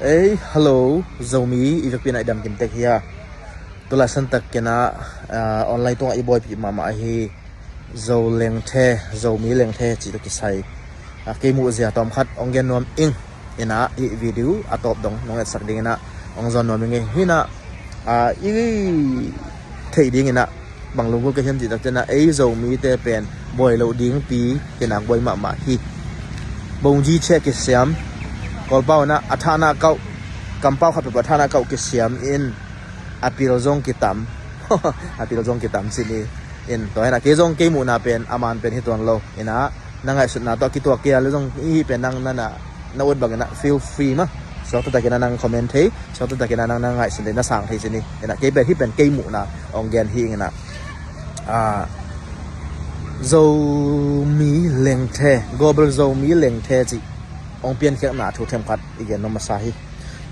Hey, hello, Zomi, ibig pinaidam kintek hiya. Tulasan tak kena online tong iboy pi mama hi zo leng the, zo mi leng the chi to kisai. Ke mu zia tom khat ongen nom ing ina i video atop dong nong sak ding ina ong zon nom nge hina i thei ding ina bang lungu ke hem chi tak na ei zo mi te pen boy lo ding pi kena boy mama hi. Bong ji che ke siam kol pau na athana kau kampau khat pa athana kau ke siam in apil zong kitam apil zong kitam sini in to na ke zong ke mu na pen aman pen hiton lo ina nangai sut na to ki to ke lo zong hi pen nang na wot bang na feel free ma so to ta ke nang comment thei so to ta ke nang nangai sin na sang thei sini ina ke pen hi pen ke mu na ong gen hi ina zo mi leng the global zo mi leng the chi ong pian khe na thu them khat igen no masahi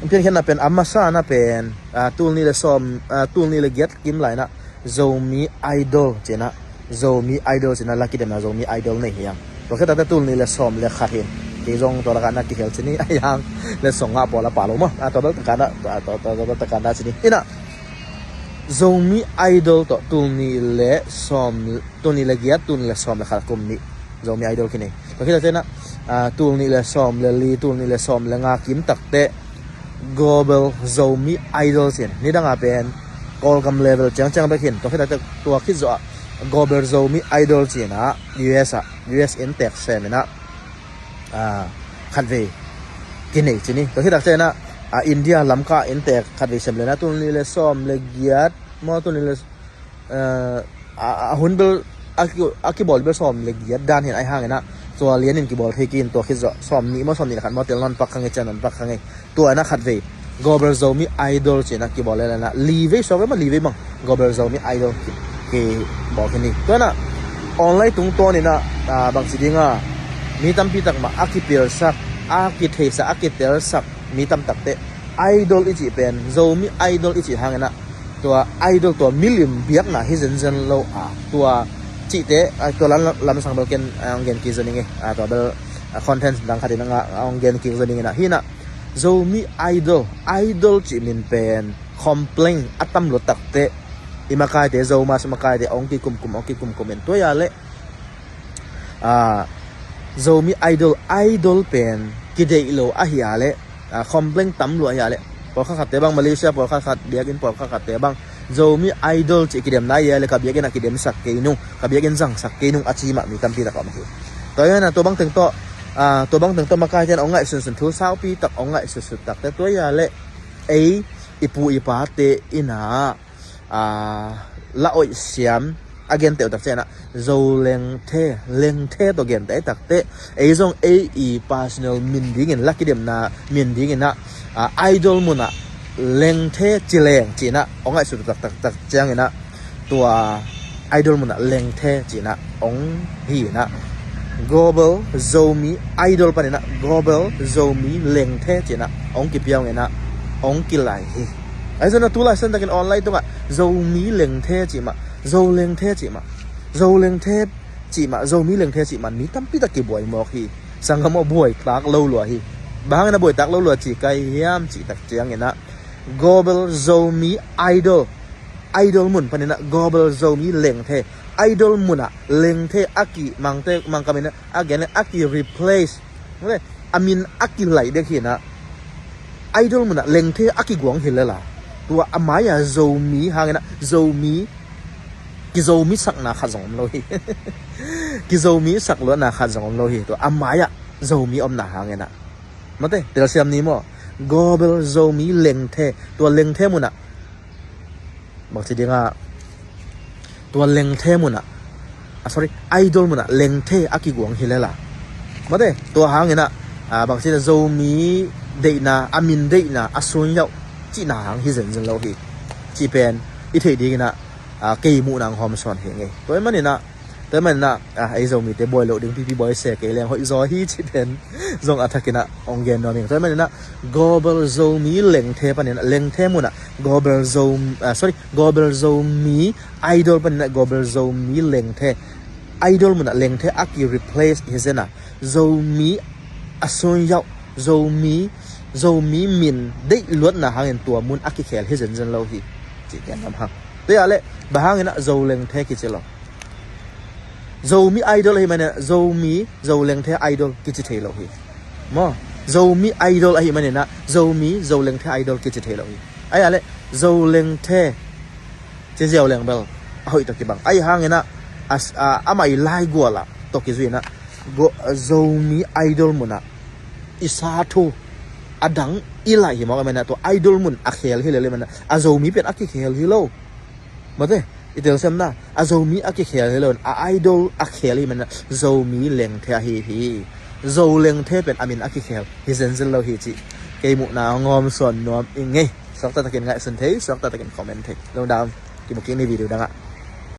ong pian khe na pen amasa na pen tool ni le som tool ni le get kim lai na zomi idol chena zomi idol chena lucky dem na zomi idol nei hiang to khe ta tool ni le som le khat hin ke jong to la kana ki hel chini ayang le songa pola palo ma to ta kana to ta kana chini ina zomi idol to tool ni le som tool ni le get tool ni le som le khat kum ni zomi idol kini to khe ta chena tool ni le som le li tool ni le som le nga kim takte global zomi idol chen ni danga pen call kam level chang ba khin to khita to khit zo global zomi idol chen a US in tech semina khat ve kini chini to khita chena India lamka in tech khat ve sem le na tool ni le som le giat mo tool ni le hunbel akibol be som le giat dan hin ai hang naตัวเลี้ยนกิบอลเทกินตัวคิดจะซ้อมนี้มาซ้อมนี่ขันมาเตลนอนปักขังเงจันนปักขังเงตัวน่ะขัดเวกอบเบอร์โซมีไอดอลเจนักกิบอลเลยนะลีเวชอบไหมมันลีเวมั้งกอบเบอร์โซมีไอดอลเกบอกแค่นี้ตัวน่ะออนไลน์ตรงตัวนี่นะบางสิ่งอ่ะมีตั้มปีตักมาอากิเปียร์สักอากิเทสักอากิเตอร์สักมีตั้มตักเตะไอดอลอีจีเป็นโซมีไอดอลอีจีห่างนะตัวไอดอลตัวมิลลิมเบียกนะฮิเซนเซนโลตัวจีเตะตัวลำสังเบลเกนองเกนกิจนี่ไงตัวเบลคอนเทนต์ดังขนาดนั้นองเกนกิจนี่นะฮินะโซมีไอดอลจีมินเป็นคอมเพลงอัตตัมรถตักเตะอิมากายเตะโซมาสมากายเตะองกิคุมเป็นตัวยาเละโซมีไอดอลเป็นกิเดอิโลอะฮิยาเละคอมเพลงตั้มรัวฮิยาเละพอข้าขัดเตะบางมาเลเซียพอข้าขัดเบียกินพอข้าขัดเตะบางzomi idol ci kidem na ye le ka biagen akidem sak ke nu ka biagen jang sak ke nu achi ma mi tam pi ta ka ma hi to yana to bang teng to makai jan ongai sun thu sau pi tak ongai su tak te to ya le ei ipu ipa te ina la oi siam again te tak chena zo leng the to gen te tak te ei jong ei i personal min ding in lakidem na min ding in na idol munaเลงเทจิเลงจีนะองไอสุดตักเจียงนะตัวไอดอลมันเลงเทจีนะองฮีนะ global zomi idol ปะเนี่ยนะ global zomi เลงเทจีนะองกิเปียวไงนะองกิไลไอ้ส่วนตัวไลเส้นตะกันออนไลน์ตัว zomi เลงเทจีมา zomi เลงเทจีมา zomi เลงเทจีมันมีตั้มปีตะกี้บ่อยมอกฮีสังคมบ่อยตักเล่าลัวฮีบางนะบ่อยตักเล่าลัวจีไกเฮียมจีตักเจียงไงนะglobal zomi idol mun panina global zomi lengthe idol muna lengthe aki mang kamena again aki replace ne amin aki lai de khina idol muna lengthe aki gwang hilala tua amaya zomi hangena zomi ki zomi sakna khazong lohi ki zomi saklo na khazong lohi to amaya zomi omna hangena mate tel siam ni mo global zomi lengtheตัวเลงเทมุนะบอกทีเดียวว่าตัวเลงเทมุนะsorry idolมุนะเลงเทอากิกวงฮิเลล่ะมาเด้ตัวหางเนี่ยนะบางทีจะ zomi เดน่าอามินเดน่าอาซุนยาวจีน่าหางฮิเซนเซนเราฮีจีเป็นอีเทดีกันนะเกย์มูนางหอมสอนเฮงไงตัวมันเนี่ยนะแต่มันนะไอโซมีแต่บอยโหลดึงพี่บอยเสกเลี้ยงหอยซอฮีจีเป็นซงอัฐกินะองเกนนอมิงแต่มันนะ global zomi เล็งเทปะเนี่ยเล็งเทมุนะ global zomi idol ปะเนี่ย global zomi เล็งเท idol มุนะเล็งเทอากิ replace เฮเซนะ zomi อสุนยาว zomi dầu mí min đấy luôn là hàng tua muốn ác cái khéo hết dần dần lâu thì chỉ cái năm hàng thế à lệ bà hàng nó dầu lên thế cái gì lo dầu mí idol hay mà nè dầu lên thế idol cái gì thế lâu thì mà dầu mí idol hay mà nè na dầu lên thế idol cái gì thế lâu thì ai à lệ dầu lên thế chỉ dầu lên bel hỏi tao cái bằng ai hàng na amai lai gua la to cái gì na go dầu mí idol muốn na isa thu adang ilai hi ma mana to idol mun akhel hi le mana azomi pet akhel hi lo mate itel sem na azomi akhel hi lo idol akhel hi mana zomi leng the hi zo leng the pet amin akhel hi zen zen lo hi chi ke mu na ngom son nom inge sok ta takin ngai sen thei sok ta takin comment thei lo dam ki mu ki ni video dang a